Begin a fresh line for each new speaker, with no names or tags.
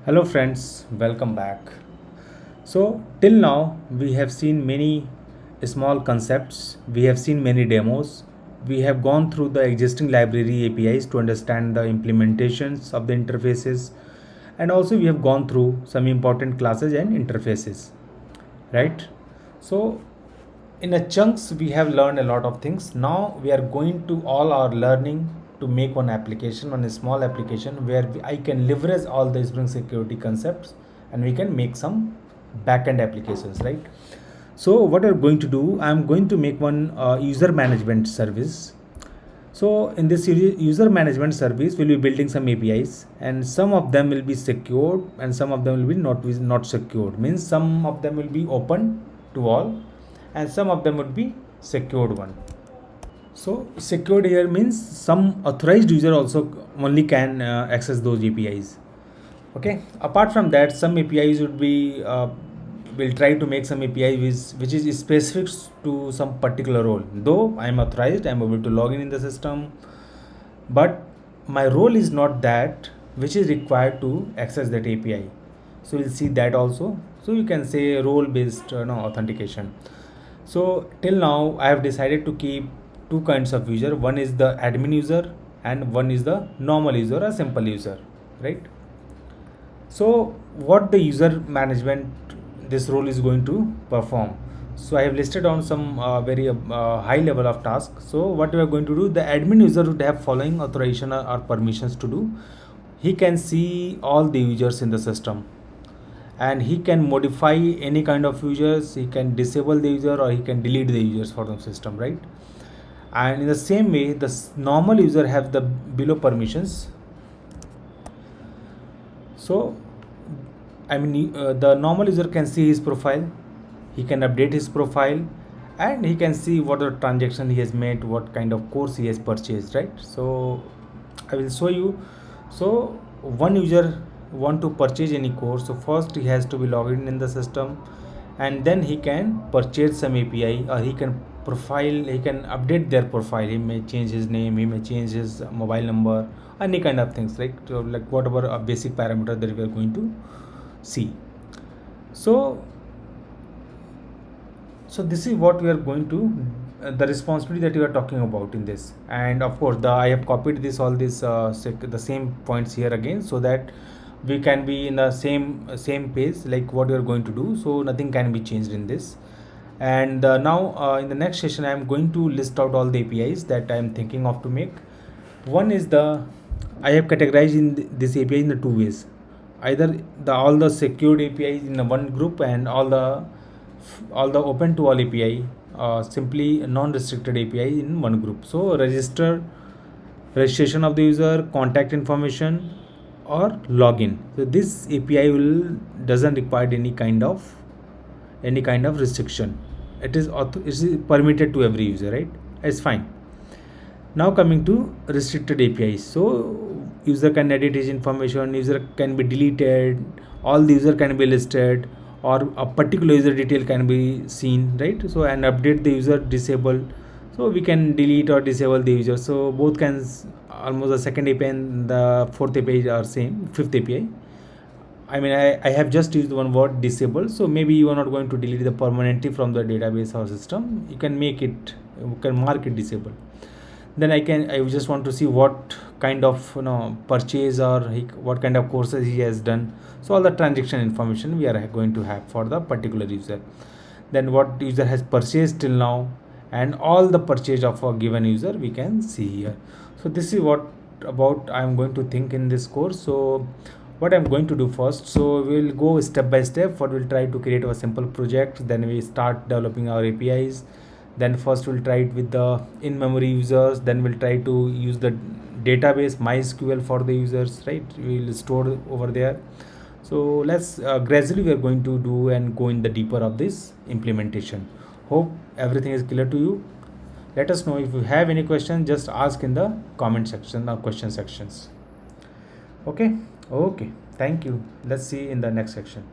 Hello friends, welcome back. So till now we have seen many small concepts, we have seen many demos, we have gone through the existing library APIs to understand the implementations of the interfaces, and also we have gone through some important classes and interfaces, right? So in a chunks we have learned a lot of things. Now we are going to all our learning to make one application, one small application where I can leverage all the Spring Security concepts and we can make some backend applications, right? So what I'm going to do, I'm going to make one user management service. So in this user management service, we'll be building some APIs, and some of them will be secured, and some of them will be not secured. Means some of them will be open to all, and some of them would be secured one. So secured here means some authorized user also only can access those APIs. Okay. Apart from that, some APIs would be will try to make some API which is specific to some particular role. Though I am authorized, I am able to log in the system, but my role is not that which is required to access that API. So we'll see that also. So you can say role based authentication. So till now I have decided to keep two kinds of user. One is the admin user and one is the normal user or simple user, right? So what the user management this role is going to perform. So I have listed on some very high level of tasks. So what we are going to do, the admin user would have following authorization or permissions to do. He can see all the users in the system, and he can modify any kind of users. He can disable the user or he can delete the users for the system, right? And in the same way, the normal user have the below permissions. So the normal user can see his profile, he can update his profile, and he can see what the transaction he has made, what kind of course he has purchased, right? So I will show you. So one user want to purchase any course, so first he has to be logged in the system, and then he can purchase some API, or he can profile, he can update their profile. He may change his name, he may change his mobile number, any kind of things, right? So like whatever a basic parameter that we are going to see. So this is what we are going to the responsibility that you are talking about in this. And of course I have copied this all this the same points here again, so that we can be in the same page like what you are going to do, so nothing can be changed in this. And now in the next session I am going to list out all the APIs that I am thinking of to make. One is the, I have categorized in this API in the two ways. Either all the secured APIs in the one group, and all the open to all API, simply non-restricted API in one group. So registration of the user, contact information, or login. So this API will doesn't require any kind of restriction. It is permitted to every user, right? It's fine. Now coming to restricted APIs. So user can edit his information, user can be deleted, all the user can be listed, or a particular user detail can be seen, right? So and update the user disable. So we can delete or disable the user. So both can almost the second API and the fourth API are same, fifth API. I mean, I have just used one word disable. So maybe you are not going to delete the permanently from the database or system. You can make it, you can mark it disable. Then I just want to see what kind of purchase, or what kind of courses he has done. So all the transaction information we are going to have for the particular user. Then what user has purchased till now, and all the purchase of a given user we can see here. So this is what about I'm going to think in this course. So what I'm going to do first, so we'll go step by step. What we'll try to create a simple project, then we start developing our APIs. Then first we'll try it with the in-memory users, then we'll try to use the database MySQL for the users, right? We'll store over there. So let's gradually we are going to do and go in the deeper of this implementation. Hope everything is clear to you. Let us know if you have any question, just ask in the comment section or question sections. Okay. Thank you. Let's see in the next section.